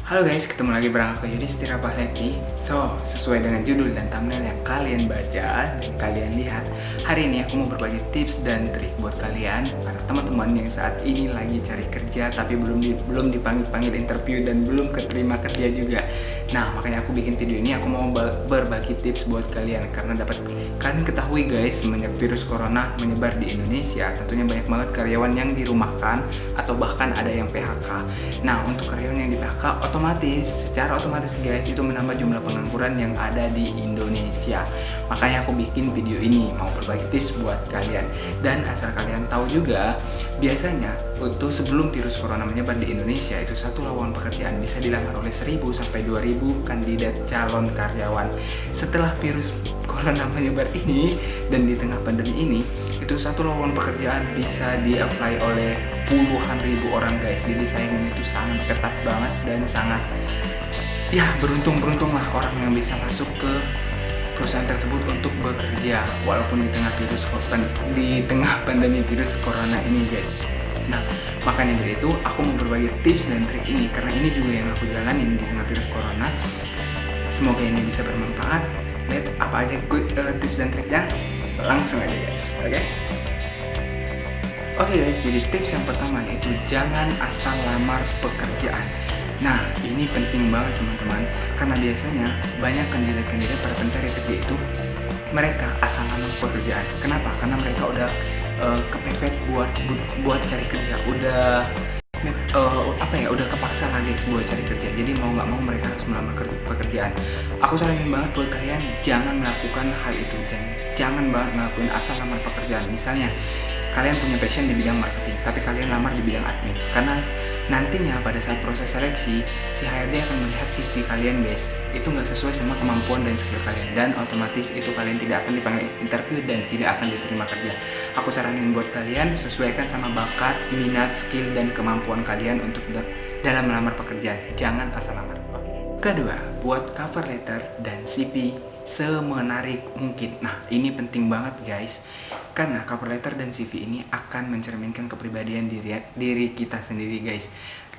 Halo guys, ketemu lagi bareng aku Yudhistira Pahlavi. So, sesuai dengan judul dan thumbnail yang kalian baca dan kalian lihat, hari ini aku mau berbagi tips dan trik buat kalian, para teman-teman yang saat ini lagi cari kerja tapi belum dipanggil interview dan belum keterima kerja juga. Nah, makanya aku bikin video ini, aku mau berbagi tips buat kalian karena dapat kalian ketahui guys, semenjak virus corona menyebar di Indonesia, tentunya banyak banget karyawan yang dirumahkan atau bahkan ada yang PHK. Nah, untuk karyawan yang di PHK secara otomatis guys itu menambah jumlah pengangguran yang ada di Indonesia. Makanya aku bikin video ini mau berbagi tips buat kalian. Dan asal kalian tahu juga, biasanya untuk sebelum virus corona menyebar di Indonesia itu satu lowongan pekerjaan bisa dilamar oleh 1000 sampai 2000 kandidat calon karyawan. Setelah virus corona menyebar ini dan di tengah pandemi ini, itu satu lowongan pekerjaan bisa di-apply oleh puluhan ribu orang guys. Jadi saingannya itu sangat ketat banget dan sangat beruntung lah orang yang bisa masuk ke perusahaan tersebut untuk bekerja walaupun di tengah pandemi virus corona ini guys. Nah, makanya dari itu aku mau berbagi tips dan trik ini karena ini juga yang aku jalanin di tengah virus corona. Semoga ini bisa bermanfaat. Let's apa aja tips dan triknya? Langsung aja guys, oke? Oke guys, jadi tips yang pertama yaitu jangan asal lamar pekerjaan. Nah, ini penting banget teman-teman, karena biasanya banyak kandidat-kandidat para pencari kerja itu mereka asal lamar pekerjaan. Kenapa? Karena mereka udah kepepet buat cari kerja, udah kepaksa lah guys buat cari kerja. Jadi mau nggak mau mereka harus melamar pekerjaan. Aku saranin banget buat kalian jangan melakukan hal itu, jangan banget ngelakuin asal lamar pekerjaan. Misalnya kalian punya passion di bidang marketing tapi kalian lamar di bidang admin, karena nantinya pada saat proses seleksi si HRD akan melihat CV kalian guys, itu nggak sesuai sama kemampuan dan skill kalian, dan otomatis itu kalian tidak akan dipanggil interview dan tidak akan diterima kerja. Aku saranin buat kalian sesuaikan sama bakat, minat, skill dan kemampuan kalian untuk dalam melamar pekerjaan, jangan asal lamar. Kedua, buat cover letter dan CV semenarik mungkin. Nah, ini penting banget guys, karena cover letter dan CV ini akan mencerminkan kepribadian diri kita sendiri guys.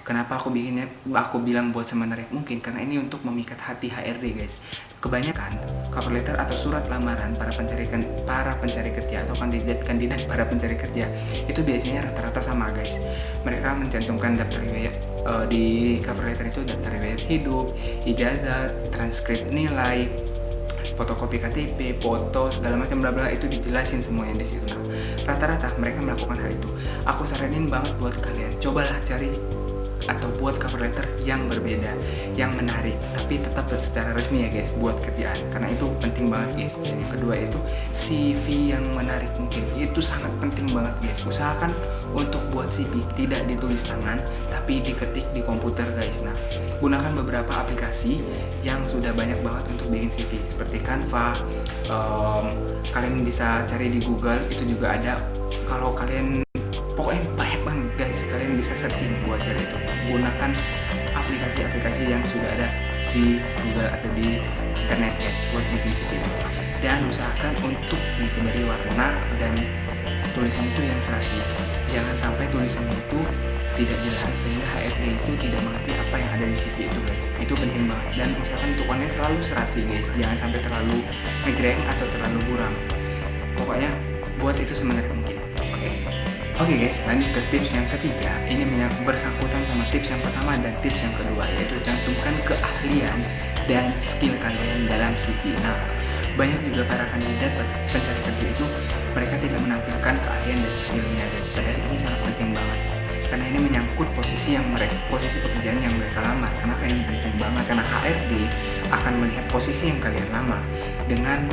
Kenapa aku bilang buat semenarik mungkin? Karena ini untuk memikat hati HRD guys. Kebanyakan cover letter atau surat lamaran para pencari kerja atau kandidat para pencari kerja itu biasanya rata-rata sama guys. Mereka mencantumkan daftar riwayat di cover letter itu, daftar riwayat hidup, ijazah, transkrip nilai, fotokopi KTP, foto, segala macam bla bla, itu dijelasin semuanya di situ. Nah, rata-rata mereka melakukan hal itu. Aku saranin banget buat kalian, cobalah cari atau buat cover letter yang berbeda, yang menarik, tapi tetap secara resmi ya guys buat kerjaan, karena itu penting banget guys. Dan yang kedua itu CV yang menarik mungkin, itu sangat penting banget guys. Usahakan untuk buat CV tidak ditulis tangan tapi diketik di komputer guys. Nah, gunakan beberapa aplikasi yang sudah banyak banget untuk bikin CV seperti Canva. Kalian bisa cari di Google, itu juga ada. Kalau kalian pokoknya banyak banget guys, kalian bisa searching buat cari itu. Gunakan aplikasi-aplikasi yang sudah ada di Google atau di internet guys buat bikin CV itu. Dan usahakan untuk diberi warna dan tulisan itu yang serasi. Jangan sampai tulisannya itu tidak jelas sehingga HRD itu tidak mengerti apa yang ada di CV itu guys. Itu penting banget. Dan usahakan tulisannya selalu serasi guys, jangan sampai terlalu ngejreng atau terlalu buram. Pokoknya buat itu semenarik mungkin. Oke guys, lanjut ke tips yang ketiga. Ini bersangkutan sama tips yang pertama dan tips yang kedua, yaitu cantumkan keahlian dan skill kalian dalam CV. Nah, banyak juga para kandidat pencari kerja itu mereka tidak menampilkan keahlian dan skillnya guys. Padahal ini sangat penting banget, karena ini menyangkut posisi pekerjaan yang mereka lamar. Kenapa ini penting banget? Karena HRD akan melihat posisi yang kalian lamar dengan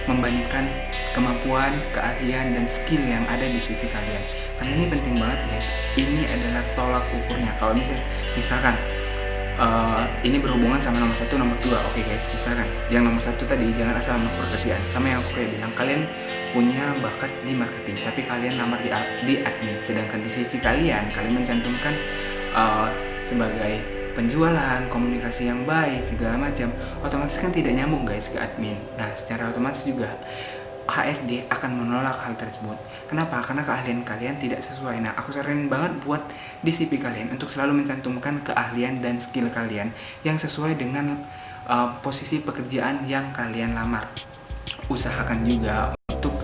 membandingkan kemampuan, keahlian, dan skill yang ada di CV kalian. Karena ini penting banget guys. Ini adalah tolak ukurnya. Kalau misalkan ini berhubungan sama nomor 1, nomor 2. Oke guys, misalkan yang nomor 1 tadi jangan asal lamar pekerjaan. Sama yang aku kayak bilang, kalian punya bakat di marketing tapi kalian lamar di admin. Sedangkan di CV kalian mencantumkan sebagai penjualan, komunikasi yang baik, segala macam, otomatis kan tidak nyambung guys ke admin. Nah, secara otomatis juga HRD akan menolak hal tersebut. Kenapa? Karena keahlian kalian tidak sesuai. Nah, aku saranin banget buat di CV kalian untuk selalu mencantumkan keahlian dan skill kalian yang sesuai dengan posisi pekerjaan yang kalian lamar. Usahakan juga untuk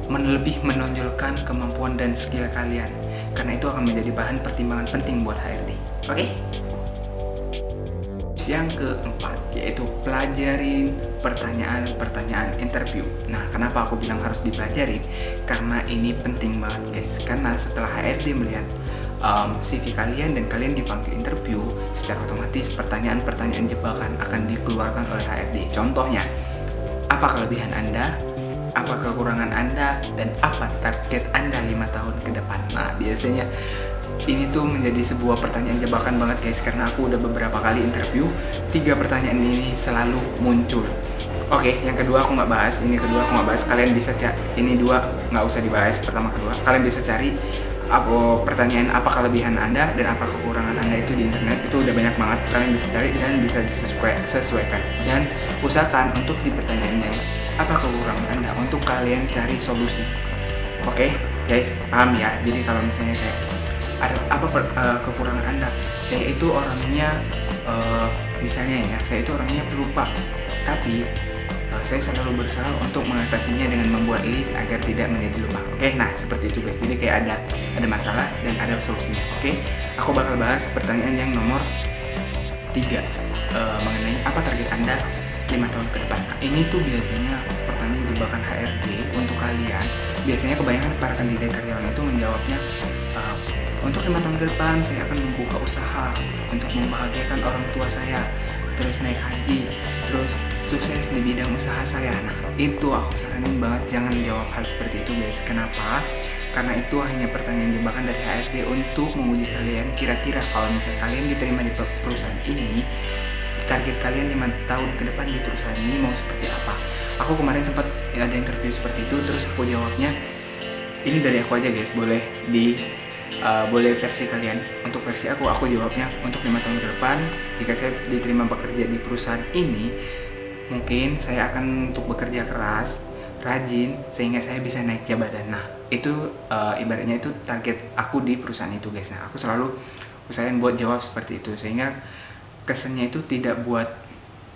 lebih menonjolkan kemampuan dan skill kalian, karena itu akan menjadi bahan pertimbangan penting buat HRD. Oke? Yang keempat yaitu pelajarin pertanyaan-pertanyaan interview. Nah, kenapa aku bilang harus dipelajarin? Karena ini penting banget guys. Karena setelah HRD melihat CV kalian dan kalian dipanggil interview, secara otomatis pertanyaan-pertanyaan jebakan akan dikeluarkan oleh HRD. Contohnya, apa kelebihan Anda? Apa kekurangan Anda? Dan apa target Anda 5 tahun ke depan? Nah, biasanya ini tuh menjadi sebuah pertanyaan jebakan banget guys, karena aku udah beberapa kali interview, 3 pertanyaan ini selalu muncul. Oke, yang kedua aku nggak bahas, kalian bisa ini 2 nggak usah dibahas. Pertama, kedua, kalian bisa cari pertanyaan apa kelebihan Anda dan apa kekurangan Anda itu di internet, itu udah banyak banget, kalian bisa cari dan bisa disesuaikan. Dan usahakan untuk di pertanyaan yang apa kekurangan Anda untuk kalian cari solusi. Oke, guys, paham ya? Jadi kalau misalnya kayak ada kekurangan Anda, saya itu orangnya misalnya ya, saya itu orangnya pelupa, tapi saya selalu berusaha untuk mengatasinya dengan membuat list agar tidak menjadi lupa. Oke, nah seperti itu guys. Jadi kayak ada masalah dan ada solusinya. Oke, aku bakal bahas pertanyaan yang nomor 3 mengenai apa target Anda 5 tahun ke depan. Nah, ini tuh biasanya pertanyaan jebakan HRD untuk kalian. Biasanya kebanyakan para kandidat karyawan itu menjawabnya, untuk 5 tahun ke depan saya akan membuka usaha untuk membahagiakan orang tua saya, terus naik haji, terus sukses di bidang usaha saya. Nah, itu aku saranin banget jangan jawab hal seperti itu guys. Kenapa? Karena itu hanya pertanyaan jebakan dari HRD untuk menguji kalian. Kira-kira kalau misalnya kalian diterima di perusahaan ini, target kalian 5 tahun ke depan di perusahaan ini mau seperti apa? Aku kemarin sempat ada interview seperti itu, terus aku jawabnya, ini dari aku aja guys, boleh versi kalian. Untuk versi aku jawabnya, untuk 5 tahun ke depan jika saya diterima bekerja di perusahaan ini, mungkin saya akan untuk bekerja keras, rajin, sehingga saya bisa naik jabatan. Nah, itu ibaratnya itu target aku di perusahaan itu guys. Nah, aku selalu usahain buat jawab seperti itu, sehingga kesannya itu tidak buat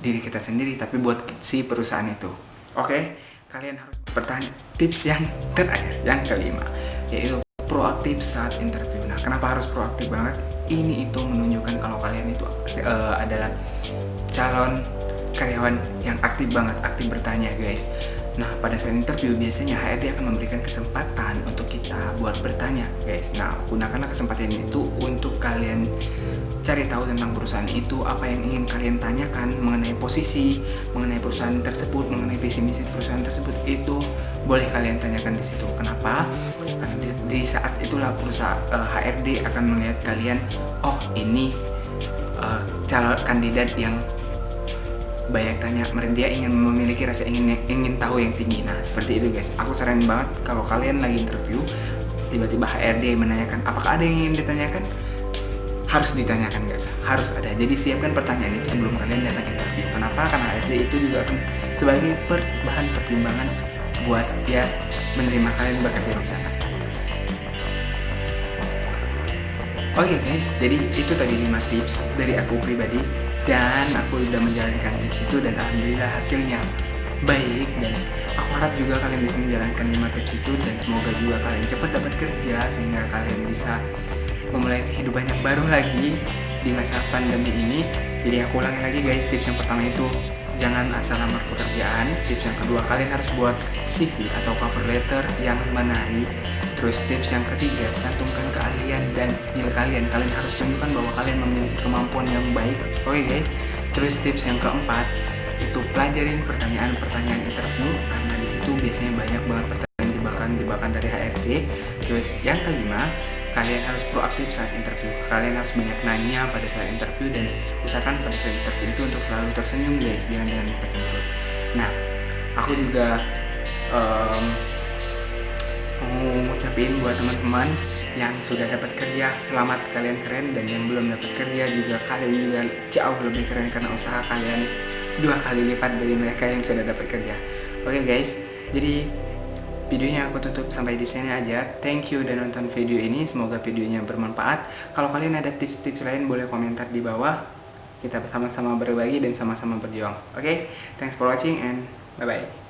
diri kita sendiri, tapi buat si perusahaan itu. Oke, kalian harus bertanya. Tips yang terakhir, yang kelima, yaitu proaktif saat interview. Nah, kenapa harus proaktif banget? Ini itu menunjukkan kalau kalian itu adalah calon karyawan yang aktif banget, aktif bertanya guys. Nah, pada saat interview biasanya HRD akan memberikan kesempatan untuk kita buat bertanya guys. Nah, gunakanlah kesempatan itu untuk kalian cari tahu tentang perusahaan itu, apa yang ingin kalian tanyakan mengenai posisi, mengenai perusahaan tersebut, mengenai visi misi perusahaan tersebut, itu boleh kalian tanyakan di situ. Kenapa? Karena di saat itulah perusahaan HRD akan melihat kalian, oh ini calon kandidat yang banyak tanya, dia ingin memiliki rasa ingin tahu yang tinggi. Nah, seperti itu guys. Aku saranin banget kalau kalian lagi interview, tiba-tiba HRD menanyakan apakah ada yang ingin ditanyakan, harus ditanyakan guys, harus ada. Jadi siapkan pertanyaan itu sebelum kalian datang interview. Kenapa? Karena HRD itu juga akan sebagai bahan pertimbangan buat dia menerima kalian bekerja di sana. Oke guys, jadi itu tadi 5 tips dari aku pribadi, dan aku udah menjalankan tips itu dan alhamdulillah hasilnya baik, dan aku harap juga kalian bisa menjalankan 5 tips itu, dan semoga juga kalian cepat dapat kerja sehingga kalian bisa memulai kehidupan yang baru lagi di masa pandemi ini. Jadi aku ulangi lagi guys, tips yang pertama itu jangan asal lamar pekerjaan. Tips yang kedua, kalian harus buat CV atau cover letter yang menarik. Terus tips yang ketiga, cantumkan keahlian dan skill kalian. Kalian harus tunjukkan bahwa kalian memiliki kemampuan yang baik. Oke guys. Terus tips yang keempat, itu pelajarin pertanyaan-pertanyaan interview, karena di situ biasanya banyak banget pertanyaan jebakan dari HRD. Terus yang kelima, kalian harus proaktif saat interview. Kalian harus banyak nanya pada saat interview, dan usahakan pada saat interview itu untuk selalu tersenyum guys, jangan dengan muka cemberut. Nah, aku juga mau ngucapin buat teman-teman yang sudah dapat kerja, selamat, kalian keren. Dan yang belum dapat kerja juga, kalian juga jauh lebih keren karena usaha kalian 2 kali lipat dari mereka yang sudah dapat kerja. Oke guys, Jadi videonya aku tutup sampai di sini aja. Thank you udah nonton video ini. Semoga videonya bermanfaat. Kalau kalian ada tips-tips lain boleh komentar di bawah. Kita sama-sama berbagi dan sama-sama berjuang. Oke, thanks for watching and bye bye.